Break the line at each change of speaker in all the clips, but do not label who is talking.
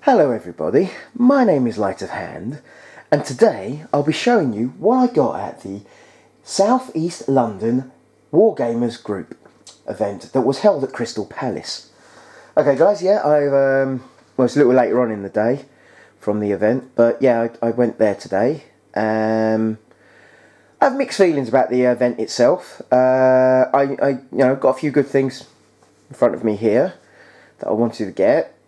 Hello everybody, my name is Light of Hand, and today I'll be showing you what I got at the South East London Wargamers Group event that was held at Crystal Palace. Okay guys, well, it's a little later on in the day from the event, but yeah, I went there today. I have mixed feelings about the event itself. I got a few good things in front of me here that I wanted to get.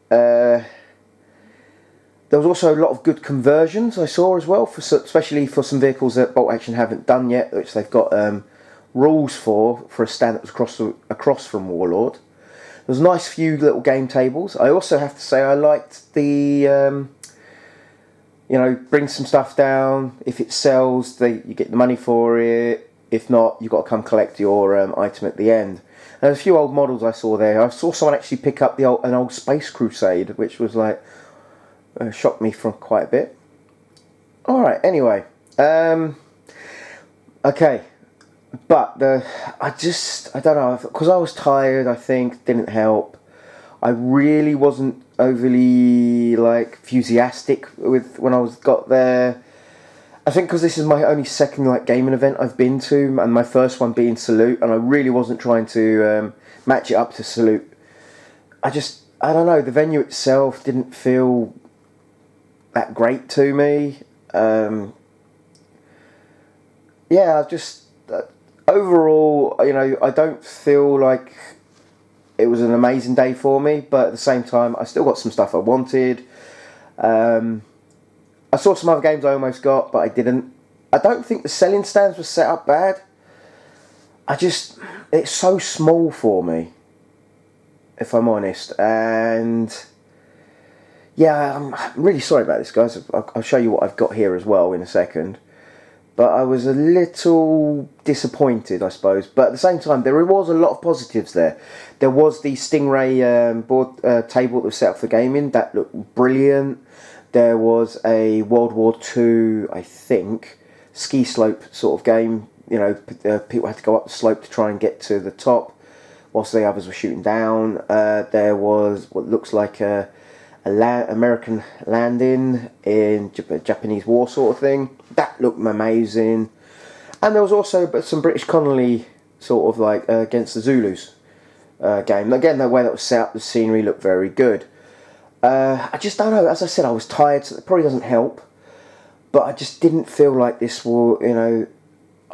There was also a lot of good conversions I saw as well, especially for some vehicles that Bolt Action haven't done yet, which they've got rules for a stand that was across from Warlord. There was a nice few little game tables. I also have to say I liked the, bring some stuff down. If it sells, you get the money for it. If not, you've got to come collect your item at the end. And there's a few old models I saw there. I saw someone actually pick up an old Space Crusade, which was like, shocked me for quite a bit. Alright, anyway. Okay. But I don't know, because I was tired, I think, didn't help. I really wasn't overly, enthusiastic when I got there. I think because this is my only second, gaming event I've been to, and my first one being Salute, and I really wasn't trying to match it up to Salute. I don't know, the venue itself didn't feel that great to me. Overall, I don't feel like it was an amazing day for me, but at the same time, I still got some stuff I wanted. I saw some other games I almost got, but I didn't. I don't think the selling stands were set up bad. It's so small for me, if I'm honest, and yeah, I'm really sorry about this, guys. I'll show you what I've got here as well in a second. But I was a little disappointed, I suppose. But at the same time, there was a lot of positives there. There was the Stingray board table that was set up for gaming. That looked brilliant. There was a World War II, I think, ski slope sort of game. People had to go up the slope to try and get to the top, whilst the others were shooting down. There was what looks like a American landing in Japanese war sort of thing. That looked amazing. And there was also some British colony sort of against the Zulus game. Again, the way that was set up, the scenery looked very good. I just don't know, as I said, I was tired, so it probably doesn't help. But I just didn't feel like this will, I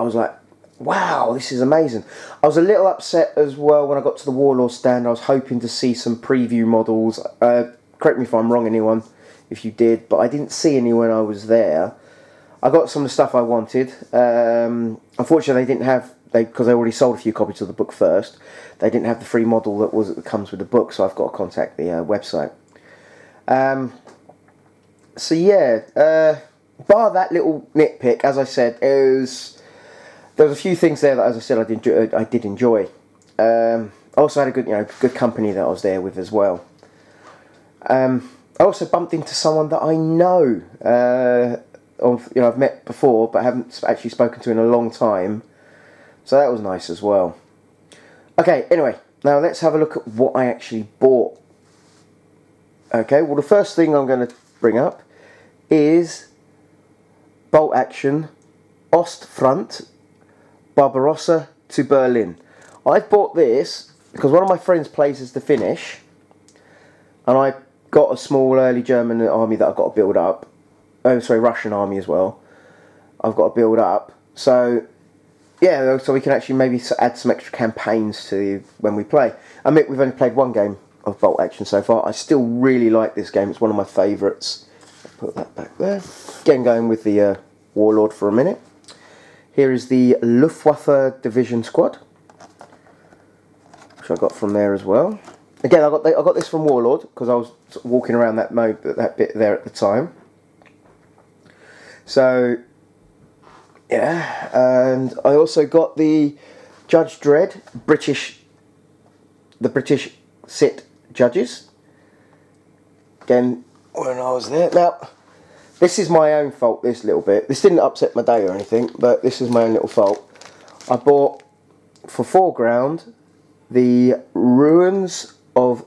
was like, wow, this is amazing. I was a little upset as well when I got to the Warlord stand. I was hoping to see some preview models. Correct me if I'm wrong, anyone, if you did, but I didn't see any when I was there. I got some of the stuff I wanted. Unfortunately, they didn't have, because they already sold a few copies of the book first, they didn't have the free model that comes with the book, so I've got to contact the website. Bar that little nitpick, as I said, there was a few things there that, as I said, I did enjoy. I also had a good company that I was there with as well. I also bumped into someone that I know, I've met before, but haven't actually spoken to in a long time. So that was nice as well. Okay, anyway, now let's have a look at what I actually bought. Okay, well the first thing I'm going to bring up is Bolt Action Ostfront Barbarossa to Berlin. I bought this because one of my friends plays as the Finnish, and I got a small early German army that I've got to build up. Oh, sorry, Russian army as well. I've got to build up. So, yeah, so we can actually maybe add some extra campaigns to when we play. I mean, we've only played one game of Bolt Action so far. I still really like this game. It's one of my favourites. Put that back there. Again, going with the Warlord for a minute. Here is the Luftwaffe Division Squad, which I got from there as well. Again, I got this from Warlord because I was walking around that bit there at the time. So, yeah, and I also got the Judge Dredd the British sit judges. Again, when I was there. Now, this is my own fault, this little bit. This didn't upset my day or anything, but this is my own little fault. I bought, for foreground, the Ruins of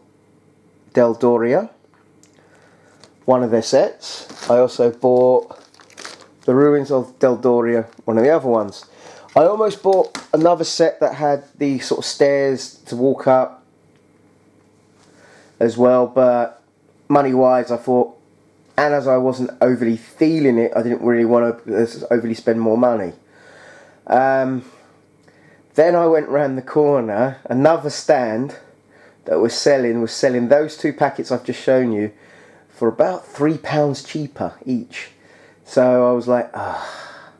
Del Doria. one of their sets. I also bought the Ruins of Del Doria, one of the other ones. I almost bought another set that had the sort of stairs to walk up as well, but money-wise, I thought, and as I wasn't overly feeling it, I didn't really want to overly spend more money. Then I went round the corner, another stand that was selling those 2 packets I've just shown you for about £3 cheaper each. So I was like, ah.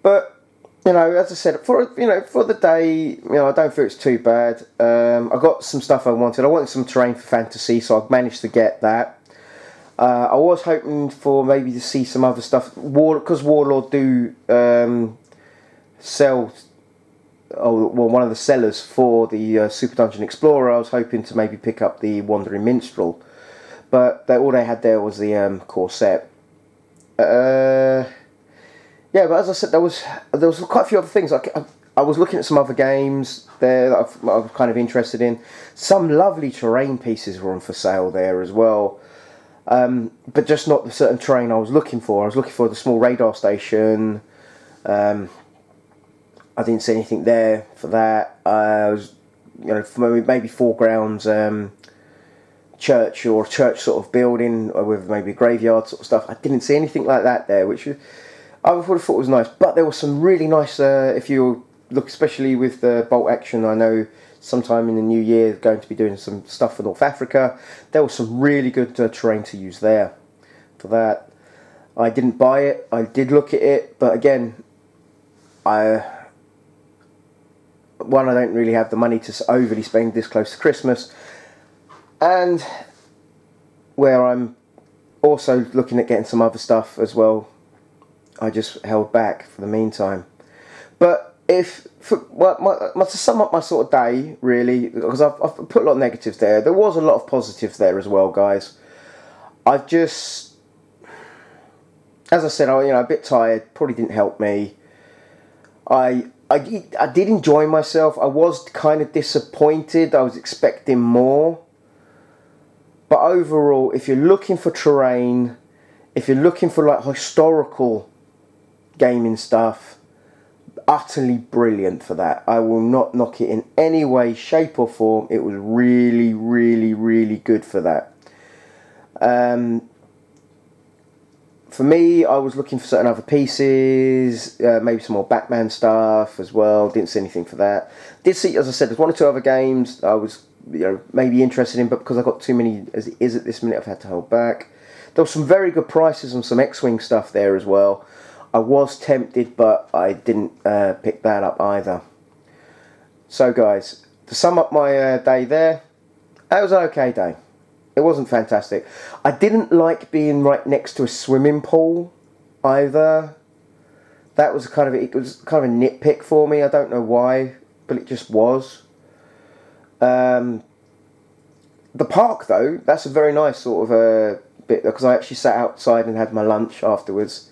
But, you know, as I said, for the day, I don't feel it's too bad. I got some stuff I wanted. I wanted some terrain for fantasy, so I've managed to get that. I was hoping for maybe to see some other stuff, because Warlord do sell. One of the sellers for the Super Dungeon Explorer. I was hoping to maybe pick up the Wandering Minstrel, but all they had there was the core set. Yeah, but as I said, there was quite a few other things. I was looking at some other games there that I was kind of interested in. Some lovely terrain pieces were on for sale there as well, but just not the certain terrain I was looking for. I was looking for the small radar station. I didn't see anything there for that. I was, for maybe foregrounds, church or church sort of building with maybe a graveyard sort of stuff. I didn't see anything like that there, which I would have thought was nice. But there was some really nice, if you look, especially with the Bolt Action, I know sometime in the new year going to be doing some stuff for North Africa. There was some really good terrain to use there for that. I didn't buy it. I did look at it, but again, I don't really have the money to overly spend this close to Christmas, and where I'm also looking at getting some other stuff as well, I just held back for the meantime. But to sum up my sort of day, really, because I've put a lot of negatives there, there was a lot of positives there as well, guys. I've just, as I said, a bit tired, probably didn't help me. I did enjoy myself. I was kind of disappointed. I was expecting more. But overall, if you're looking for terrain, if you're looking for like historical gaming stuff, utterly brilliant for that. I will not knock it in any way, shape or form. It was really, really, really good for that. For me, I was looking for certain other pieces, maybe some more Batman stuff as well. Didn't see anything for that. Did see, as I said, there's 1 or 2 other games I was, maybe interested in, but because I got too many as it is at this minute, I've had to hold back. There were some very good prices on some X-Wing stuff there as well. I was tempted, but I didn't pick that up either. So, guys, to sum up my day there, that was an okay day. It wasn't fantastic. I didn't like being right next to a swimming pool either. That was it was kind of a nitpick for me. I don't know why, but it just was. The park though, that's a very nice sort of bit, because I actually sat outside and had my lunch afterwards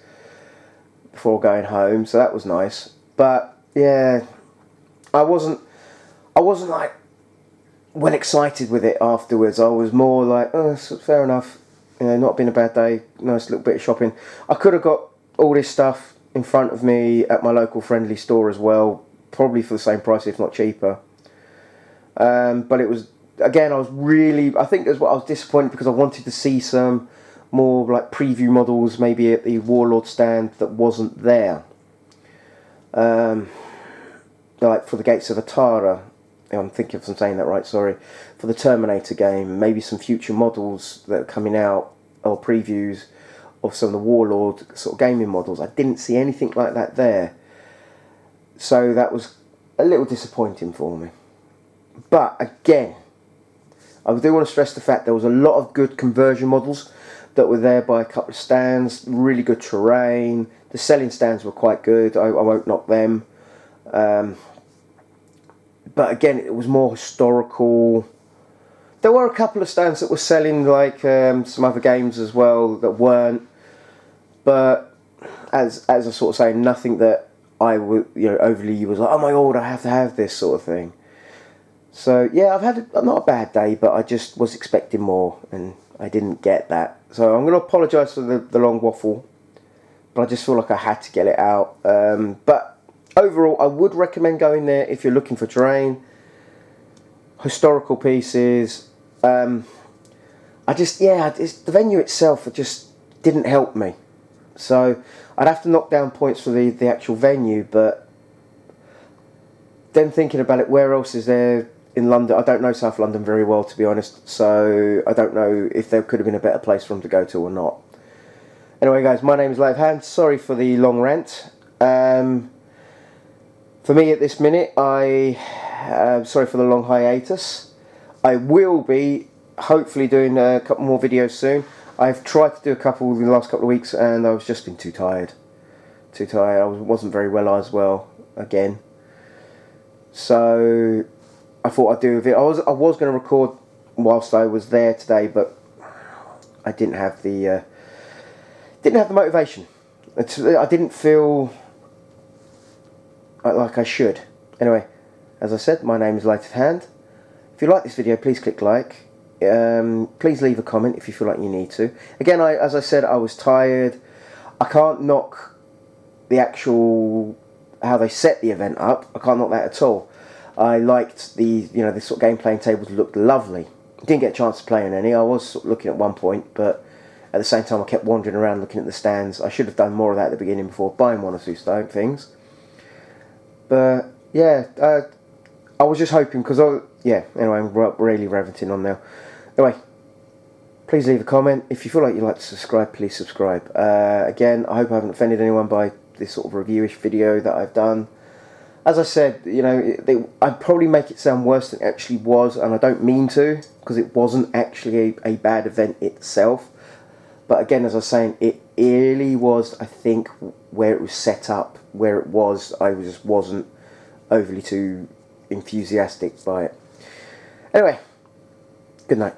before going home, so that was nice. But yeah, I wasn't like well excited with it afterwards. I was more like, oh, fair enough, not been a bad day, nice little bit of shopping. I could have got all this stuff in front of me at my local friendly store as well, probably for the same price if not cheaper. But it was, again, I think as well, I was disappointed because I wanted to see some more like preview models maybe at the Warlord stand that wasn't there. Like for the Gates of Atara, I'm thinking if I'm saying that right, sorry, for the Terminator game, maybe some future models that are coming out, or previews of some of the Warlord sort of gaming models. I didn't see anything like that there, so that was a little disappointing for me. But again, I do want to stress the fact there was a lot of good conversion models that were there by a couple of stands, really good terrain. The selling stands were quite good, I won't knock them. But again, it was more historical. There were a couple of stands that were selling like some other games as well that weren't. But as I sort of say, nothing that I would overly was like, oh my god, I have to have this sort of thing. So yeah, I've had not a bad day, but I just was expecting more, and I didn't get that. So I'm going to apologise for the long waffle, but I just feel like I had to get it out. But overall, I would recommend going there if you're looking for terrain, historical pieces. The venue itself, it just didn't help me. So I'd have to knock down points for the actual venue, but then thinking about it, where else is there in London? I don't know South London very well, to be honest, so I don't know if there could have been a better place for them to go to or not. Anyway guys, my name is Live Hand. Sorry for the long rant. For me at this minute, sorry for the long hiatus. I will be hopefully doing a couple more videos soon. I've tried to do a couple in the last couple of weeks and I've just been too tired. I wasn't very well as well, again. So I thought I'd do a video. I was going to record whilst I was there today, but I didn't have the motivation. I didn't feel like I should. Anyway, as I said, my name is Light of Hand. If you like this video, please click like. Please leave a comment if you feel like you need to. Again, as I said, I was tired. I can't knock the actual how they set the event up. I can't knock that at all. I liked the sort of game playing tables looked lovely. Didn't get a chance to play on any. I was sort of looking at one point, but at the same time I kept wandering around looking at the stands. I should have done more of that at the beginning before buying one or two things. But yeah, I was just hoping because anyway, I'm really ranting on now. Anyway, please leave a comment. If you feel like you'd like to subscribe, please subscribe. Again, I hope I haven't offended anyone by this sort of reviewish video that I've done. As I said, I'd probably make it sound worse than it actually was, and I don't mean to, because it wasn't actually a bad event itself. But again, as I was saying, it really was, I think, where it was set up, where it was, I just wasn't overly too enthusiastic by it. Anyway, good night.